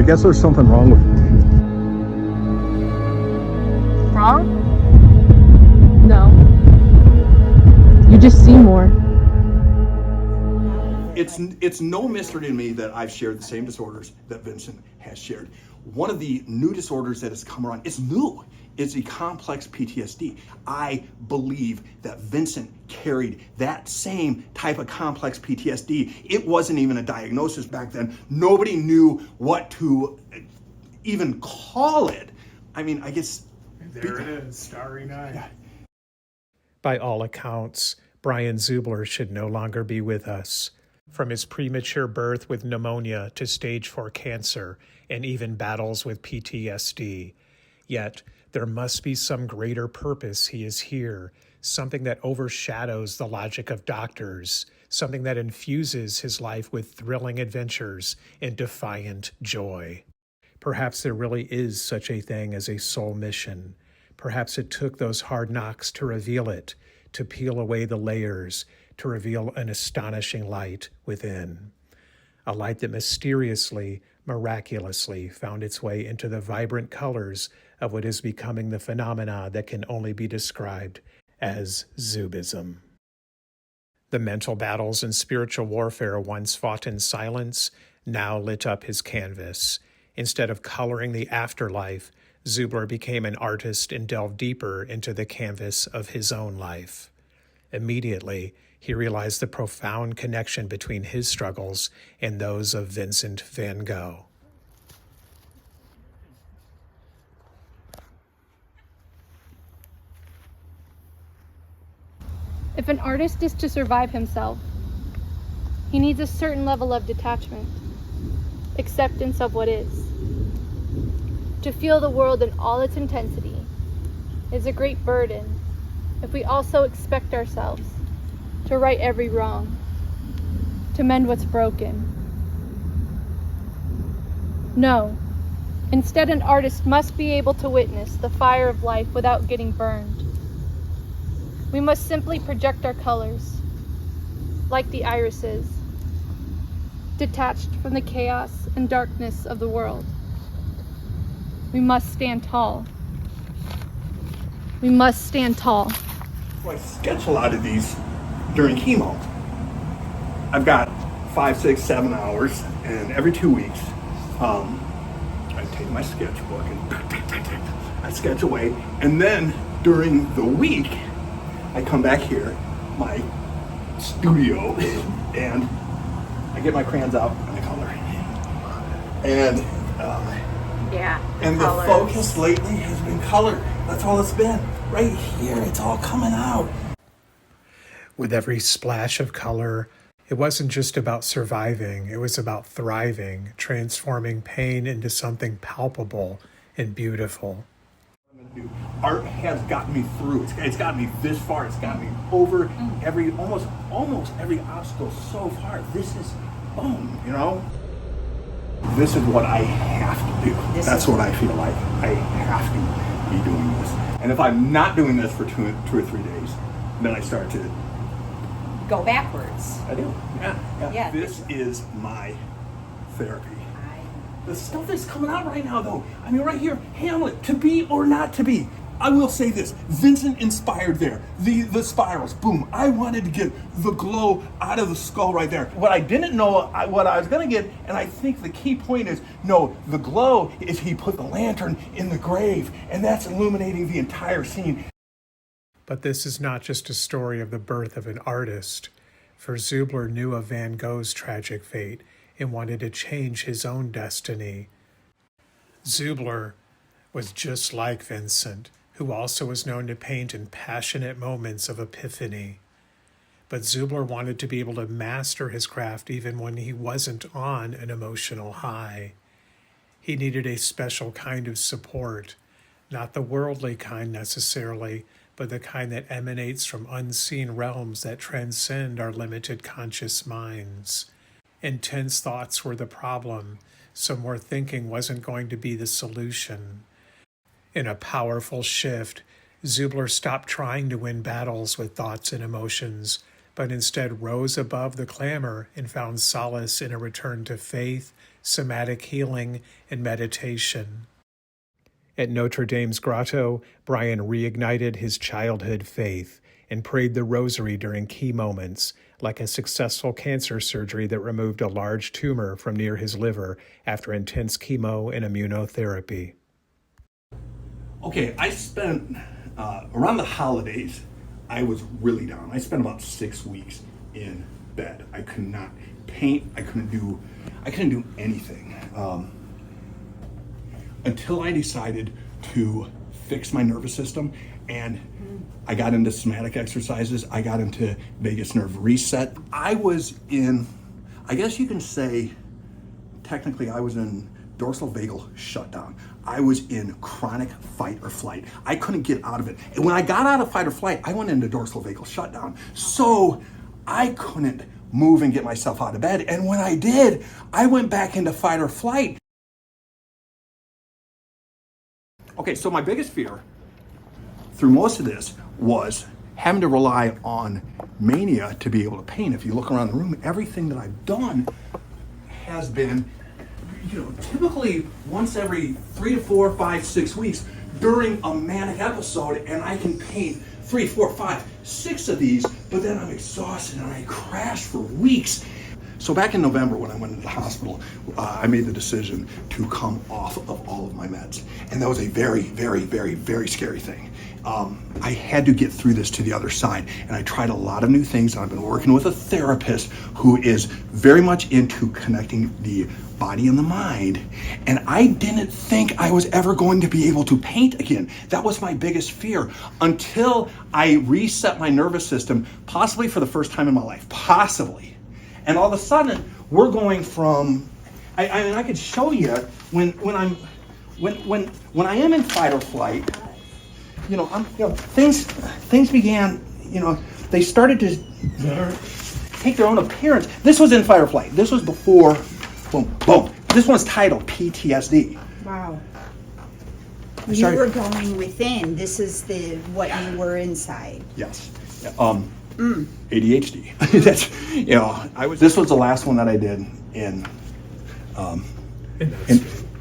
guess there's something wrong with me. Wrong? No. You just see more. It's no mystery to me that I've shared the same disorders that Vincent has shared. One of the new disorders that has come around, it's new. It's a complex PTSD. I believe that Vincent carried that same type of complex PTSD. It wasn't even a diagnosis back then. Nobody knew what to even call it. I mean, I guess... There it is, Starry Night. Yeah. By all accounts, Bryan Zubler should no longer be with us. From his premature birth with pneumonia to stage 4 cancer and even battles with PTSD. Yet, there must be some greater purpose he is here, something that overshadows the logic of doctors, something that infuses his life with thrilling adventures and defiant joy. Perhaps there really is such a thing as a soul mission. Perhaps it took those hard knocks to reveal it, to peel away the layers, to reveal an astonishing light within. A light that mysteriously, miraculously found its way into the vibrant colors of what is becoming the phenomena that can only be described as Zubism. The mental battles and spiritual warfare once fought in silence now lit up his canvas. Instead of coloring the afterlife, Zubler became an artist and delved deeper into the canvas of his own life. Immediately, he realized the profound connection between his struggles and those of Vincent van Gogh. If an artist is to survive himself, he needs a certain level of detachment, acceptance of what is. To feel the world in all its intensity is a great burden if we also expect ourselves to right every wrong, to mend what's broken. No, instead an artist must be able to witness the fire of life without getting burned. We must simply project our colors, like the irises, detached from the chaos and darkness of the world. We must stand tall. We must stand tall. So I sketch a lot of these during chemo. I've got 5, 6, 7 hours, and every 2 weeks, I take my sketchbook and I sketch away. And then during the week, I come back here, my studio, and I get my crayons out and I color. And the focus lately has been color. That's all it's been. Right here, it's all coming out. With every splash of color, it wasn't just about surviving, it was about thriving, transforming pain into something palpable and beautiful. Art has gotten me through. It's gotten me this far. It's gotten me over every almost every obstacle so far. This is boom, you know? This is what I have to do. That's what I feel like. I have to be doing this. And if I'm not doing this for 2 or 3 days, then I start to go backwards. I do. Yeah. This is my therapy. The stuff that's coming out right now, though, I mean, right here, Hamlet, to be or not to be. I will say this, Vincent inspired there. The spirals, boom. I wanted to get the glow out of the skull right there. What I didn't know, what I was gonna get, and I think the key point is, no, the glow is he put the lantern in the grave, and that's illuminating the entire scene. But this is not just a story of the birth of an artist, for Zubler knew of Van Gogh's tragic fate and wanted to change his own destiny. Zubler was just like Vincent, who also was known to paint in passionate moments of epiphany. But Zubler wanted to be able to master his craft even when he wasn't on an emotional high. He needed a special kind of support, not the worldly kind necessarily, but the kind that emanates from unseen realms that transcend our limited conscious minds. Intense thoughts were the problem, so more thinking wasn't going to be the solution. In a powerful shift, Zubler stopped trying to win battles with thoughts and emotions, but instead rose above the clamor and found solace in a return to faith, somatic healing, and meditation. At Notre Dame's grotto, Bryan reignited his childhood faith and prayed the rosary during key moments, like a successful cancer surgery that removed a large tumor from near his liver after intense chemo and immunotherapy. Okay, I spent, around the holidays, I was really down. I spent about 6 weeks in bed. I could not paint, I couldn't do anything. Until I decided to fix my nervous system, and I got into somatic exercises, I got into vagus nerve reset. I was in, I guess you can say, technically I was in dorsal vagal shutdown. I was in chronic fight or flight. I couldn't get out of it. And when I got out of fight or flight, I went into dorsal vagal shutdown. So I couldn't move and get myself out of bed. And when I did, I went back into fight or flight. Okay, so my biggest fear through most of this was having to rely on mania to be able to paint. If you look around the room, everything that I've done has been, typically once every 3 to 4, 5, 6 weeks during a manic episode, and I can paint 3, 4, 5, 6 of these, but then I'm exhausted and I crash for weeks. So back in November when I went into the hospital, I made the decision to come off of all of my meds. And that was a very, very, very, very scary thing. I had to get through this to the other side, and I tried a lot of new things. I've been working with a therapist who is very much into connecting the body and the mind, and I didn't think I was ever going to be able to paint again. That was my biggest fear until I reset my nervous system, possibly for the first time in my life, possibly. And all of a sudden, we're going from, I could show you when I am in fight or flight, things began, they started to take their own appearance. This was in fight or flight. This was before, boom, boom. This one's titled PTSD. Wow. You were going within. This is what you were inside. Yes. ADHD. That's, this was the last one that I did in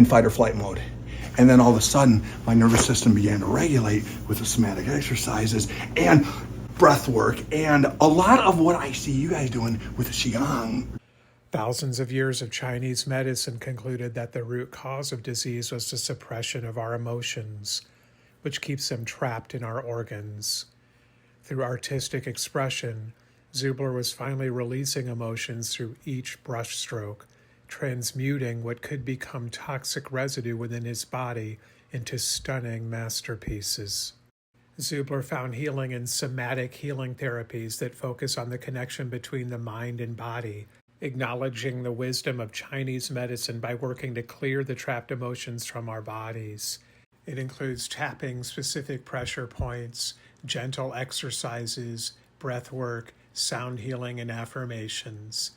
fight or flight mode. And then all of a sudden, my nervous system began to regulate with the somatic exercises and breath work and a lot of what I see you guys doing with the Qigong. Thousands of years of Chinese medicine concluded that the root cause of disease was the suppression of our emotions, which keeps them trapped in our organs. Through artistic expression, Zubler was finally releasing emotions through each brushstroke, transmuting what could become toxic residue within his body into stunning masterpieces. Zubler found healing in somatic healing therapies that focus on the connection between the mind and body, acknowledging the wisdom of Chinese medicine by working to clear the trapped emotions from our bodies. It includes tapping specific pressure points, gentle exercises, breath work, sound healing, and affirmations.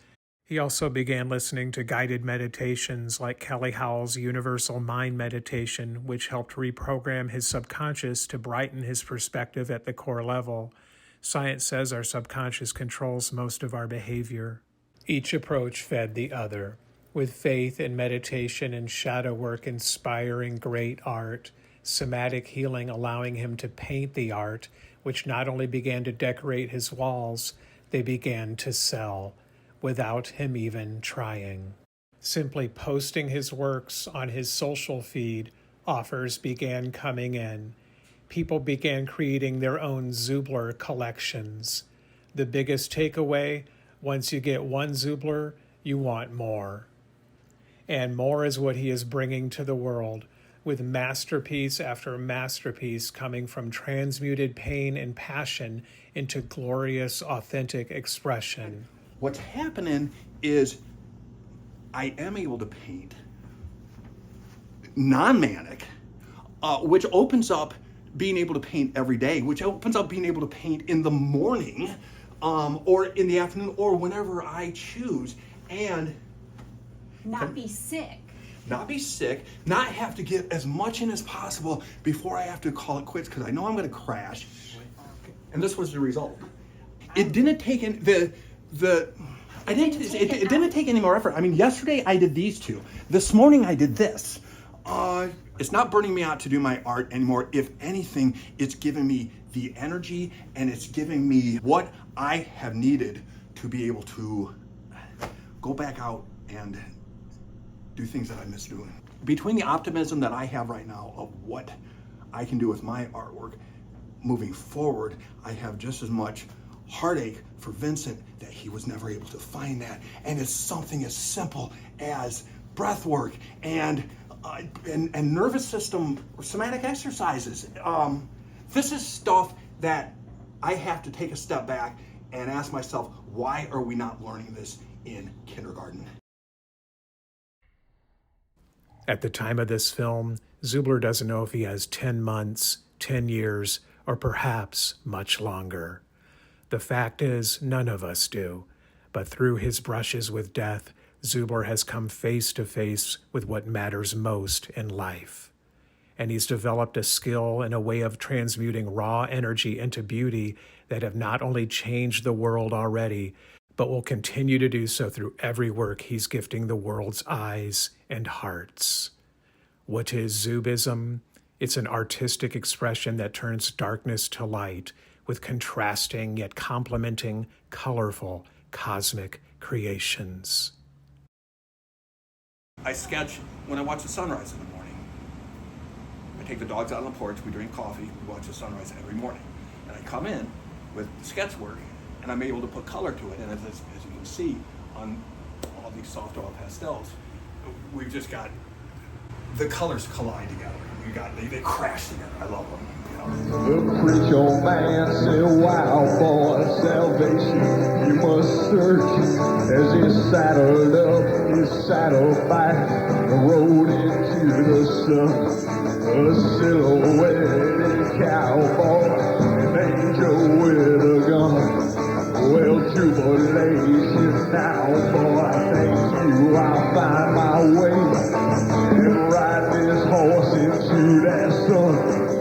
He also began listening to guided meditations like Kelly Howell's Universal Mind Meditation, which helped reprogram his subconscious to brighten his perspective at the core level. Science says our subconscious controls most of our behavior. Each approach fed the other, with faith and meditation and shadow work inspiring great art, somatic healing allowing him to paint the art, which not only began to decorate his walls, they began to sell, without him even trying. Simply posting his works on his social feed, offers began coming in. People began creating their own Zubler collections. The biggest takeaway, once you get one Zubler, you want more. And more is what he is bringing to the world, with masterpiece after masterpiece coming from transmuted pain and passion into glorious, authentic expression. What's happening is I am able to paint non-manic, which opens up being able to paint every day, which opens up being able to paint in the morning or in the afternoon or whenever I choose. And not be sick. Not be sick, not have to get as much in as possible before I have to call it quits because I know I'm going to crash. And this was the result. It didn't take in the I didn't. It didn't take any more effort. I mean, yesterday I did these two. This morning I did this. It's not burning me out to do my art anymore. If anything, it's giving me the energy and it's giving me what I have needed to be able to go back out and do things that I miss doing. Between the optimism that I have right now of what I can do with my artwork moving forward, I have just as much heartache for Vincent that he was never able to find that. And it's something as simple as breath work and nervous system somatic exercises. This is stuff that I have to take a step back and ask myself, why are we not learning this in kindergarten? At the time of this film, Zubler doesn't know if he has 10 months, 10 years, or perhaps much longer. The fact is, none of us do. But through his brushes with death, Zubler has come face to face with what matters most in life. And he's developed a skill and a way of transmuting raw energy into beauty that have not only changed the world already, but will continue to do so through every work he's gifting the world's eyes and hearts. What is Zubism? It's an artistic expression that turns darkness to light with contrasting yet complementing, colorful, cosmic creations. I sketch when I watch the sunrise in the morning. I take the dogs out on the porch, we drink coffee, we watch the sunrise every morning. And I come in with sketch work, and I'm able to put color to it. And as you can see on all these soft oil pastels, we've just got the colors collide together. They crash together. I love them. The preacher man said, "Wow, boy, salvation you must search." As he saddled up his saddlebag and rode into the sun, a silhouetted cowboy, an angel with a gun. Well, jubilation now, boy, thank you, I'll find my way and ride this horse into that sun.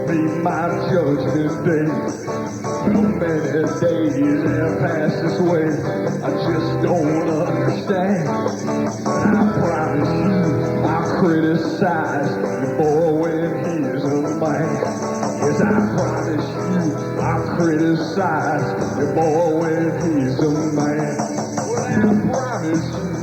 Be my judgment day. Well, many days have passed this way, I just don't understand. I promise you, I'll criticize your boy when he's a man. Yes, I promise you, I'll criticize your boy when he's a man. Well, I promise you,